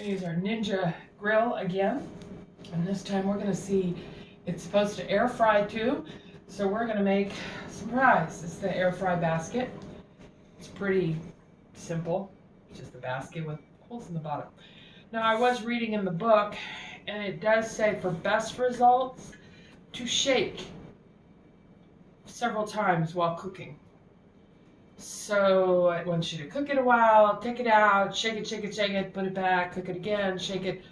use our Ninja grill again. And this time we're gonna see, it's supposed to air fry too. So we're gonna make some fries. It's the air fry basket. It's pretty simple, just a basket with holes in the bottom. Now I was reading in the book and it does say for best results to shake several times while cooking. So I want you to cook it a while, take it out, shake it, put it back, cook it again, shake it.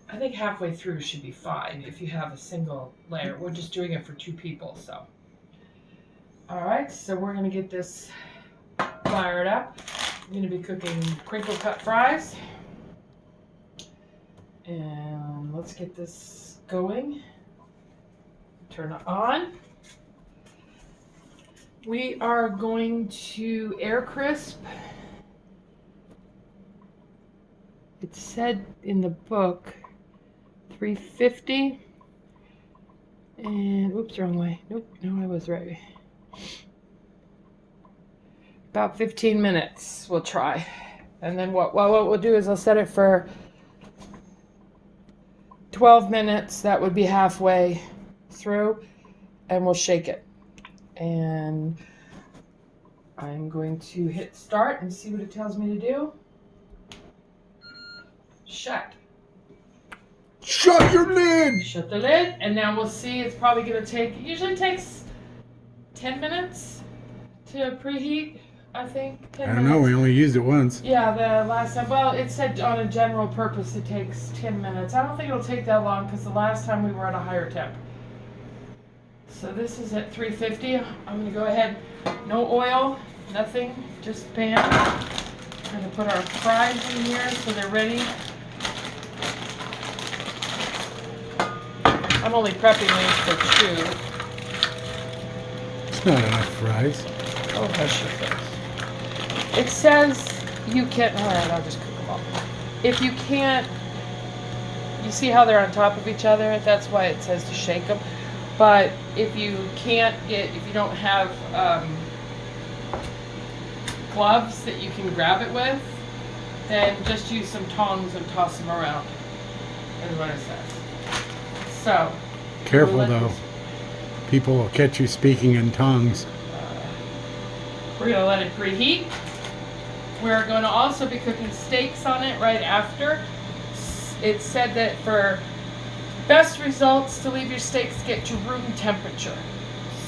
I think halfway through should be fine if you have a single layer. We're just doing it for 2 people, so. All right, so we're gonna get this fired up. I'm gonna be cooking crinkle cut fries. And let's get this going. Turn it on. We are going to air crisp. It said in the book 350. And oops, wrong way. Nope, no, I was right. About 15 minutes we'll try. And then what we'll do is I'll set it for 12 minutes. That would be halfway through. And we'll shake it. And I'm going to hit start and see what it tells me to do. Shut. Shut your lid! Shut the lid, and now we'll see. It's probably going to take, it usually takes 10 minutes to preheat, I think. 10 I don't know, we only used it once. Yeah, the last time, well, it said on a general purpose it takes 10 minutes. I don't think it'll take that long because the last time we were at a higher temp. So this is at 350. I'm going to go ahead, no oil, nothing, just pan. We're going to put our fries in here so they're ready. I'm only prepping these for 2. It's not enough fries. Oh, hush your face. It says you can, alright, I'll just cook them all. If you can't, you see how they're on top of each other? That's why it says to shake them. But if you can't get, if you don't have gloves that you can grab it with, then just use some tongs and toss them around. That's what it says. So. Careful though. People will catch you speaking in tongues. We're going to let it preheat. We're going to also be cooking steaks on it right after. It said that for best results to leave your steaks get to room temperature.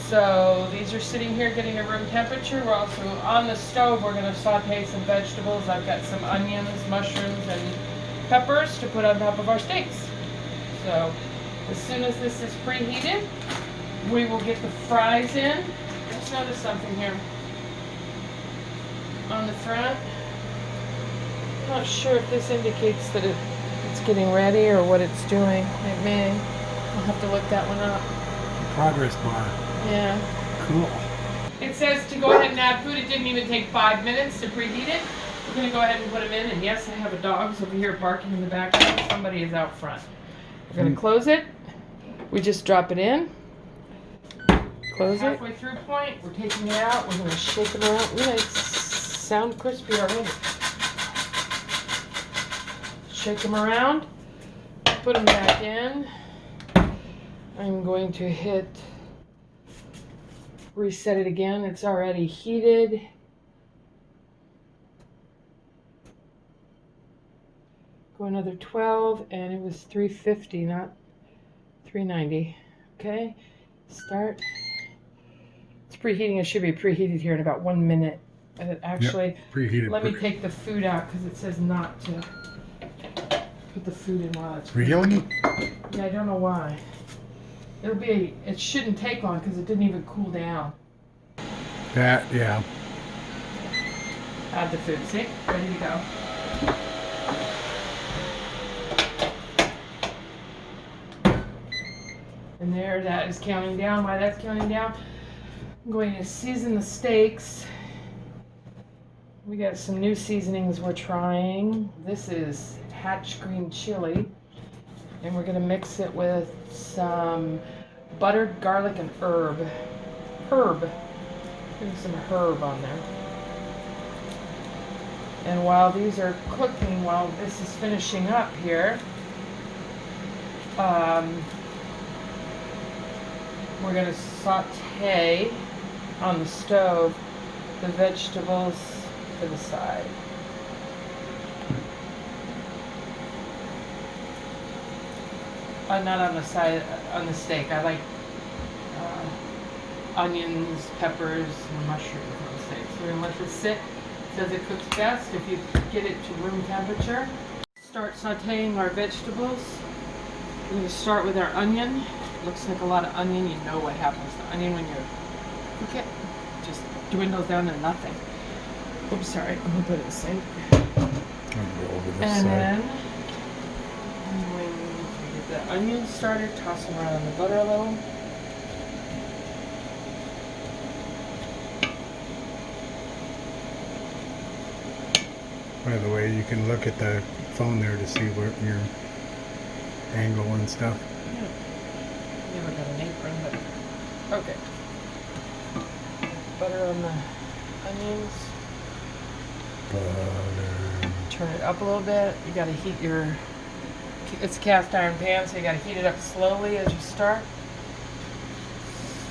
So these are sitting here getting to room temperature. We're also on the stove. We're going to saute some vegetables. I've got some onions, mushrooms, and peppers to put on top of our steaks. So as soon as this is preheated, we will get the fries in. Just notice something here on the front. I'm not sure if this indicates that it's getting ready or what it's doing. It may. I'll have to look that one up. Progress bar. Yeah. Cool. It says to go ahead and add food. It didn't even take 5 minutes to preheat it. We're going to go ahead and put them in. And yes, I have a dog over here barking in the background. Somebody is out front. We're going to close it. We just drop it in. Close it. Halfway through point. We're taking it out. We're going to shake them around. Ooh, they sound crispy already. Shake them around. Put them back in. I'm going to hit reset it again. It's already heated. Go another 12, and it was 350, not 390. Okay, start. It's preheating. It should be preheated here in about 1 minute. Actually, yep, preheated. Let me take the food out because it says not to put the food in while it's really? Yeah, I don't know why. It shouldn't take long because it didn't even cool down. That, yeah. Add the food. See? Ready to go. And there, that is counting down. While that's counting down, I'm going to season the steaks. We got some new seasonings we're trying. This is Hatch green chili. And we're going to mix it with some buttered garlic and herb. Putting some herb on there. And while these are cooking, while this is finishing up here, we're going to saute on the stove the vegetables to the side. Not on the side, on the steak. I like onions, peppers, and mushrooms on the steak. So we're going to let this sit. It says it cooks best if you get it to room temperature. Start sauteing our vegetables. We're going to start with our onion. Looks like a lot of onion. You know what happens to onion when you cook it. Just dwindles down to nothing. Oops, sorry. I'm going to put it in the sink. And then I'm going to get the onions started, toss them around in the butter a little. By the way, you can look at the phone there to see where your angle and stuff. Yeah. Never got an apron, but okay. Butter on the onions. Butter. Turn it up a little bit. You got to heat your. It's a cast iron pan, so you got to heat it up slowly as you start.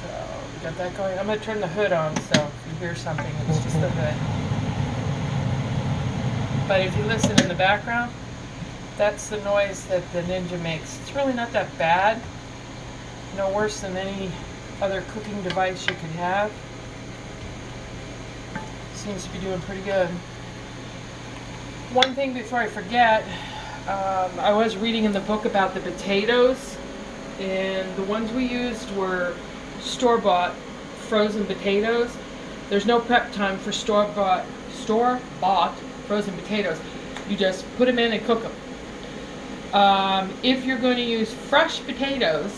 So we got that going. I'm gonna turn the hood on, so if you hear something, it's just the hood. But if you listen in the background, that's the noise that the Ninja makes. It's really not that bad. No worse than any other cooking device you could have. Seems to be doing pretty good. One thing before I forget, I was reading in the book about the potatoes, and the ones we used were store-bought frozen potatoes. There's no prep time for store-bought frozen potatoes. You just put them in and cook them. If you're going to use fresh potatoes,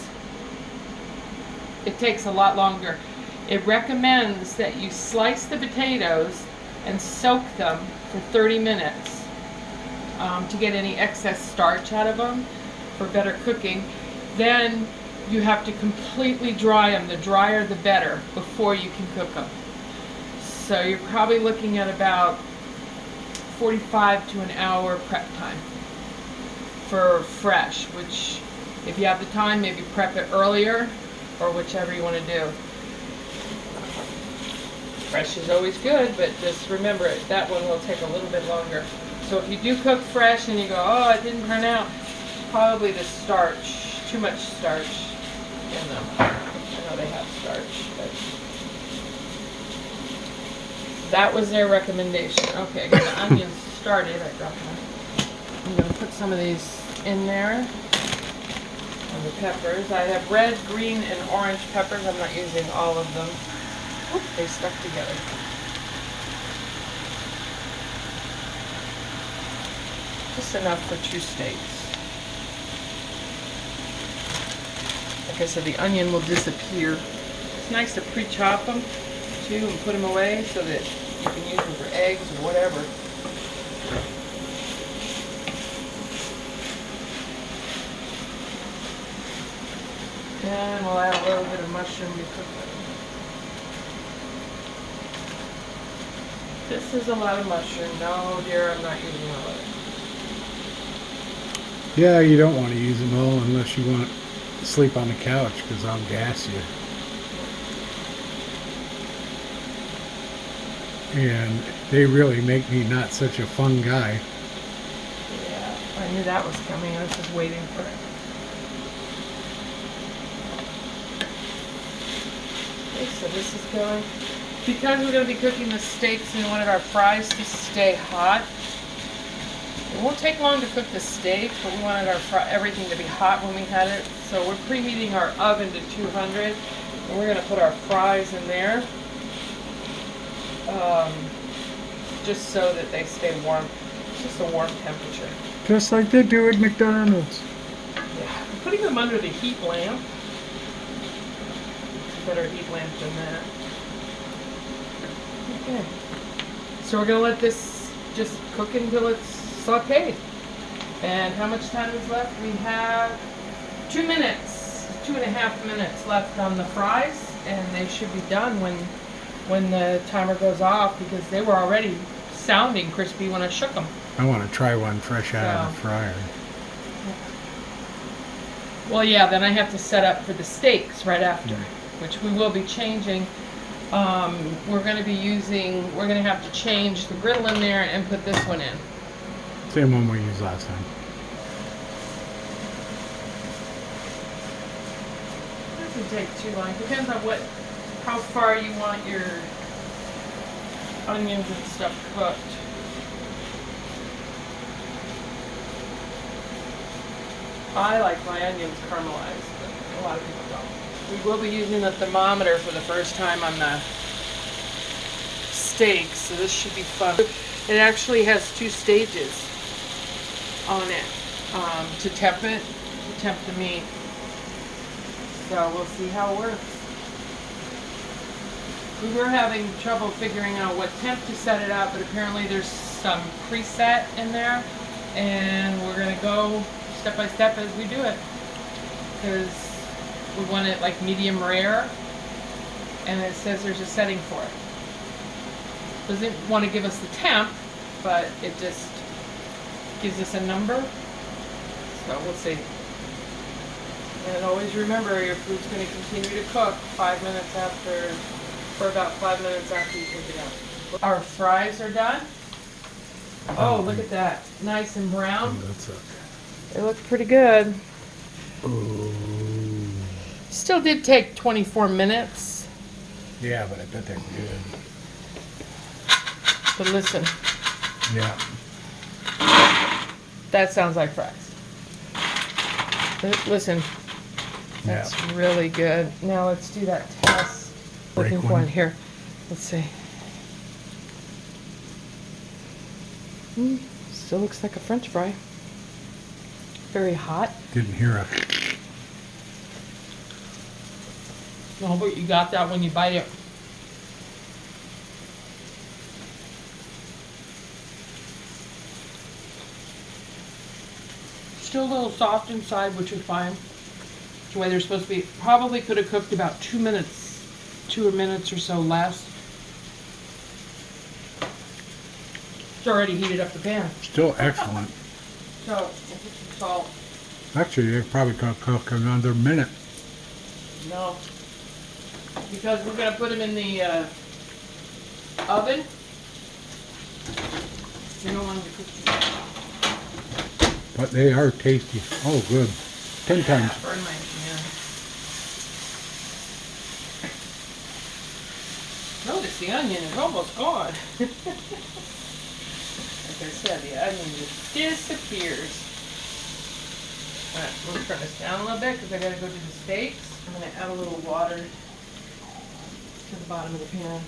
it takes a lot longer. It recommends that you slice the potatoes and soak them for 30 minutes to get any excess starch out of them for better cooking. Then you have to completely dry them. The drier the better before you can cook them. So you're probably looking at about 45 to an hour prep time for fresh, which if you have the time, maybe prep it earlier or whichever you want to do. Fresh is always good, but just remember it, that one will take a little bit longer. So if you do cook fresh and you go, oh, it didn't turn out, probably the starch, too much starch in them. I know they have starch, but that was their recommendation. Okay, I got the onions started. I dropped one. I'm going to put some of these in there. And the peppers. I have red, green, and orange peppers. I'm not using all of them. Oop, they stuck together. Just enough for 2 steaks. Like I said, the onion will disappear. It's nice to pre-chop them too and put them away so that you can use them for eggs or whatever. And we'll add a little bit of mushroom to cook them. This is a lot of mushroom. No, dear, I'm not using all of it. Yeah, you don't want to use them all unless you want to sleep on the couch, because I'll gas you. And they really make me not such a fun guy. Yeah, I knew that was coming. I was just waiting for it. Okay, so this is going. Because we're going to be cooking the steaks, we wanted our fries to stay hot. It won't take long to cook the steak, but we wanted our everything to be hot when we had it. So we're preheating our oven to 200, and we're going to put our fries in there. Just so that they stay warm. It's just a warm temperature. Just like they do at McDonald's. Yeah, I'm putting them under the heat lamp. It's a better heat lamp than that. Okay. So we're going to let this just cook until it's sauteed. And how much time is left? We have 2 minutes, 2.5 minutes left on the fries, and they should be done when the timer goes off, because they were already sounding crispy when I shook them. I want to try one fresh out of the fryer. Well, yeah, then I have to set up for the steaks right after, which we will be changing. We're going to have to change the griddle in there and put this one in. Same one we used last time. Doesn't take too long. Depends on how far you want your onions and stuff cooked. I like my onions caramelized, but a lot of people don't. We will be using the thermometer for the first time on the steaks, so this should be fun. It actually has 2 stages on it to temp the meat. So we'll see how it works. We were having trouble figuring out what temp to set it at, but apparently there's some preset in there, and we're gonna go step by step as we do it, because we want it like medium rare, and it says there's a setting for it. Doesn't want to give us the temp, but it just gives us a number, so we'll see. And always remember, your food's going to continue to cook 5 minutes after, for about 5 minutes after you take it out. Our fries are done. Oh, look at that, nice and brown. They look pretty good. Ooh. Still did take 24 minutes. Yeah, but I bet they're good. But listen. Yeah. That sounds like fries. Listen. That's really good. Now let's do that test. Looking for it here. Let's see. Still looks like a French fry. Very hot. Didn't hear a. No, but you got that when you bite it. Still a little soft inside, which is fine. It's the way they're supposed to be. Probably could have cooked about 2 minutes, 2 minutes or so less. It's already heated up the pan. Still excellent. So, we'll put some salt. Actually, they probably could cook another minute. No. Because we're going to put them in the oven. We don't want them to cook too much. But they are tasty. Oh, good. 10 times. Burn my hand. Notice the onion is almost gone. Like I said, the onion just disappears. Alright, we'll turn this down a little bit because I gotta go do the steaks. I'm gonna add a little water to the bottom of the pan.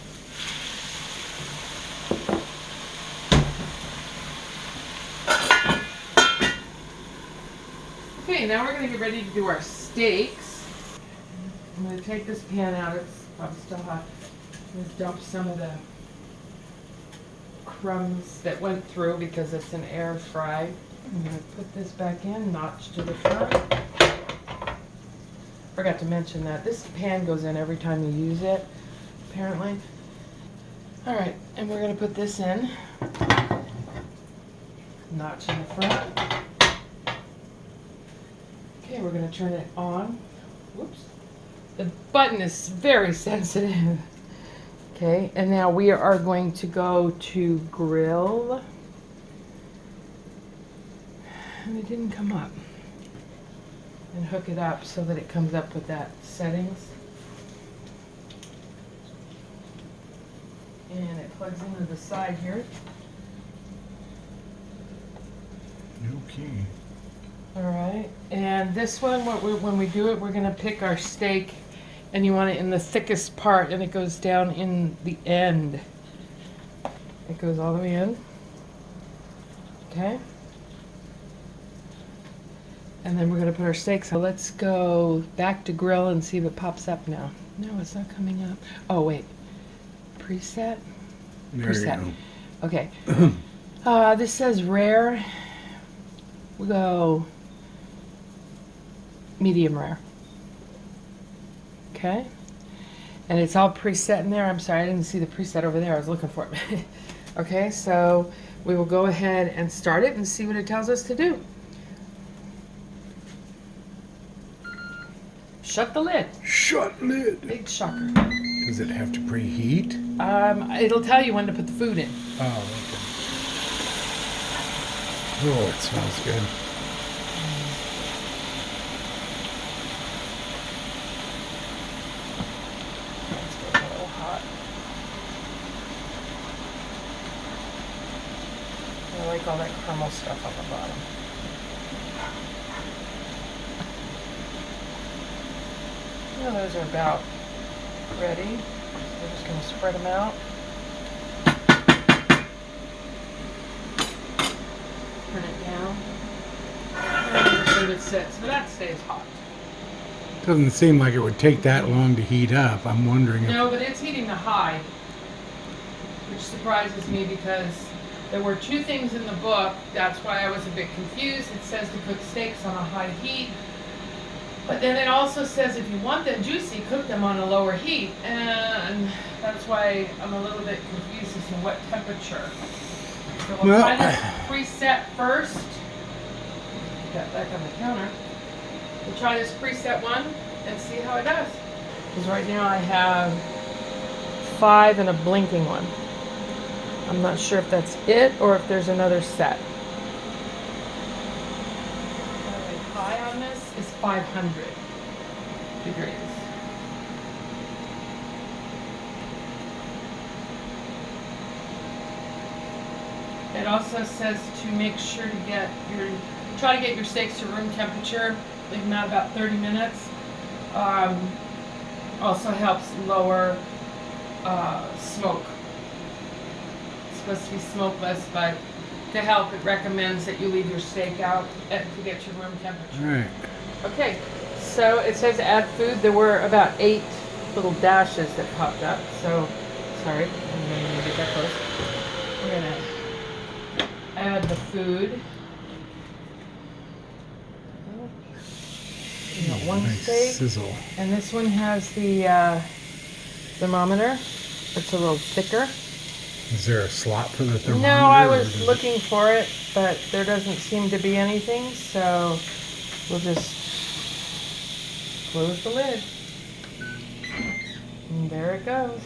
Okay, now we're gonna get ready to do our steaks. I'm gonna take this pan out, it's probably still hot. I'm gonna dump some of the crumbs that went through because it's an air fry. I'm gonna put this back in, notch to the front. Forgot to mention that this pan goes in every time you use it, apparently. Alright, and we're gonna put this in. Notch in the front. Okay, we're gonna turn it on. Whoops. The button is very sensitive. Okay, and now we are going to go to grill. And it didn't come up. And hook it up so that it comes up with that settings. And it plugs into the side here. Okay. Alright, and this one, when we do it, we're going to pick our steak, and you want it in the thickest part, and it goes down in the end. It goes all the way in. Okay? And then we're going to put our steaks. So let's go back to grill and see if it pops up now. No, it's not coming up. Oh, wait. Preset? There you go. Okay. This says rare. We'll go medium rare. Okay? And it's all preset in there. I'm sorry, I didn't see the preset over there. I was looking for it. Okay, so we will go ahead and start it and see what it tells us to do. Shut the lid. Shut lid. Big shocker. Does it have to preheat? It'll tell you when to put the food in. Oh, okay. Oh, it smells good. Let's get a little hot. I like all that caramel stuff on the bottom. Well, those are about ready. We're just going to spread them out. Turn it down. And just let it sit. So that stays hot. Doesn't seem like it would take that long to heat up. I'm wondering if... No, but it's heating to high, which surprises me because there were two things in the book. That's why I was a bit confused. It says to cook steaks on a high heat. But then it also says if you want them juicy, cook them on a lower heat. And that's why I'm a little bit confused as to what temperature. So we'll try this preset first. Put that back on the counter. We'll try this preset one and see how it does. Because right now I have 5 and a blinking one. I'm not sure if that's it or if there's another set. High on this is 500 degrees. It also says to make sure to try to get your steaks to room temperature, leave them out about 30 minutes. Also helps lower smoke. It's supposed to be smokeless, but to help, it recommends that you leave your steak out to get your room temperature. All right. Okay, so it says add food. There were about 8 little dashes that popped up. So, sorry, I'm going to get that close. We're going to add the food. We got one Nice steak. sizzle. And this one has the thermometer. It's a little thicker. Is there a slot for the thermometer? No, I was looking for it, but there doesn't seem to be anything, so we'll just close the lid. And there it goes.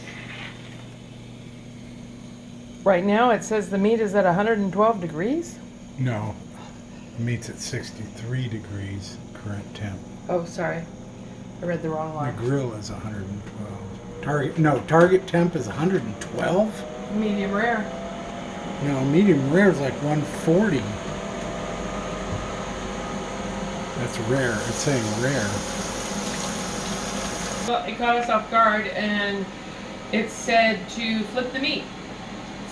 Right now it says the meat is at 112 degrees? No. Meat's at 63 degrees current temp. Oh, sorry. I read the wrong The line. grill is 112. Target temp is 112? Medium rare. No, medium rare is like 140. That's rare. It's saying rare. Well, it caught us off guard, and it said to flip the meat.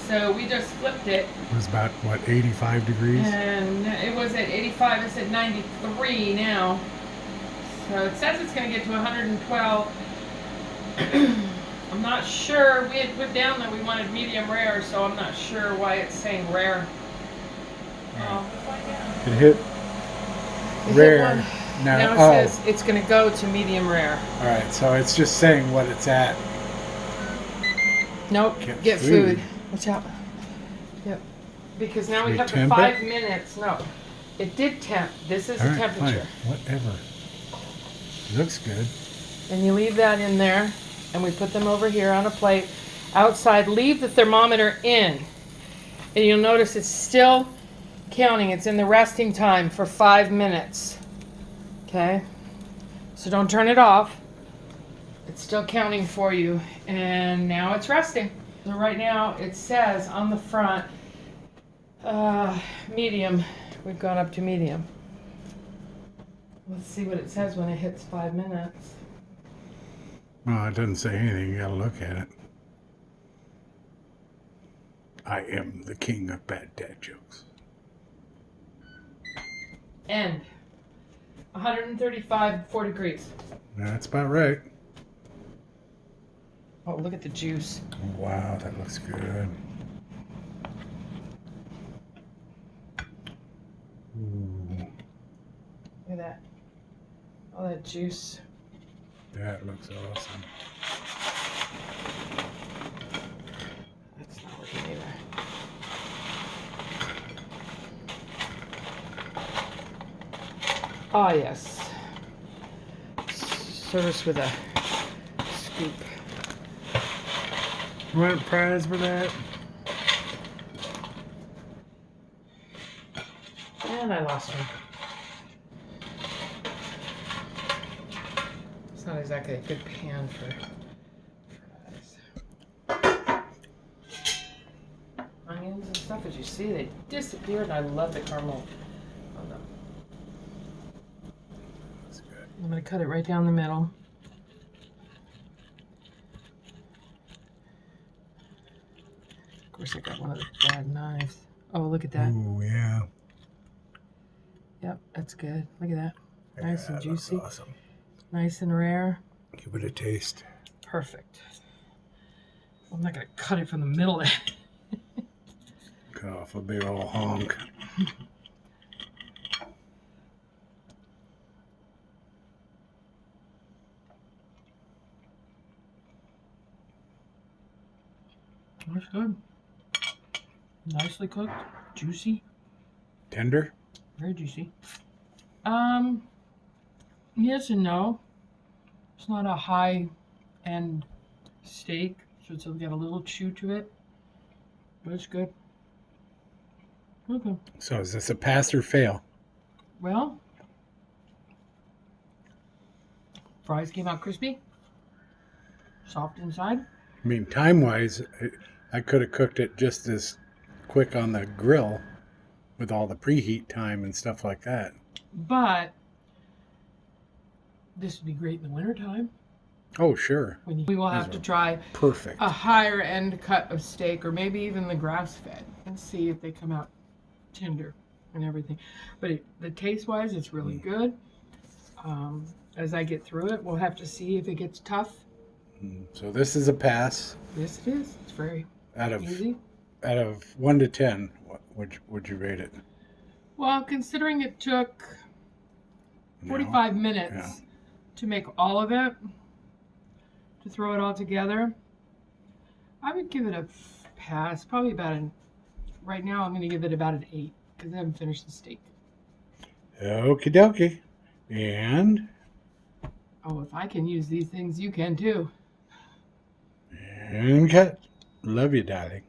So we just flipped it. It was about, what, 85 degrees? And it was at 85, it's at 93 now. So it says it's going to get to 112. I'm not sure. We had put down that we wanted medium rare, so I'm not sure why it's saying rare. It hit rare. Now it says it's going to go to medium rare. All right, so it's just saying what it's at. Nope, get food. Watch out. Yep. Because now we have the 5 minutes. No, it did temp. This is the temperature. Fine. Whatever. Looks good. And you leave that in there, and we put them over here on a plate. Outside, leave the thermometer in. And you'll notice it's still counting. It's in the resting time for 5 minutes. Okay? So don't turn it off. It's still counting for you. And now it's resting. So right now it says on the front, medium. We've gone up to medium. Let's see what it says when it hits 5 minutes. Well, it doesn't say anything. You gotta look at it. I am the king of bad dad jokes. End. 135, 4 degrees. That's about right. Oh, look at the juice. Wow, that looks good. Ooh, Look at that. All that juice. that looks awesome. That's not working either. Ah, yes. Serve us with a scoop. What prize for that? And I lost one. It's not exactly a good pan for fries. Onions and stuff, as you see, they disappeared. I love the caramel on them. That's good. I'm going to cut it right down the middle. Of course, I got one of the bad knives. Oh, look at that. Ooh, yeah. Yep, that's good. Look at that. Nice Yeah, and that looks juicy. awesome. Nice and rare. Give it a taste. Perfect. I'm not going to cut it from the middle there. Cut off a big old honk. That's good. Nicely cooked. Juicy. Tender? Very juicy. Yes and no. It's not a high-end steak, so it's got a little chew to it. But it's good. Okay. So is this a pass or fail? Well, fries came out crispy. Soft inside. I mean, time-wise, I could have cooked it just as quick on the grill with all the preheat time and stuff like that. But this would be great in the wintertime. Oh, sure. We will have to try Perfect. a higher end cut of steak, or maybe even the grass fed, and see if they come out tender and everything. But the taste wise, it's really good. As I get through it, we'll have to see if it gets tough. So this is a pass. Yes, it is. It's very easy. Out of 1 to 10, what would you rate it? Well, considering it took 45 minutes to make all of it, to throw it all together, I would give it a pass. Probably about right now I'm going to give it about an 8 because I haven't finished the steak. Okie dokie. And? Oh, if I can use these things, you can too. And cut. Love you, darling.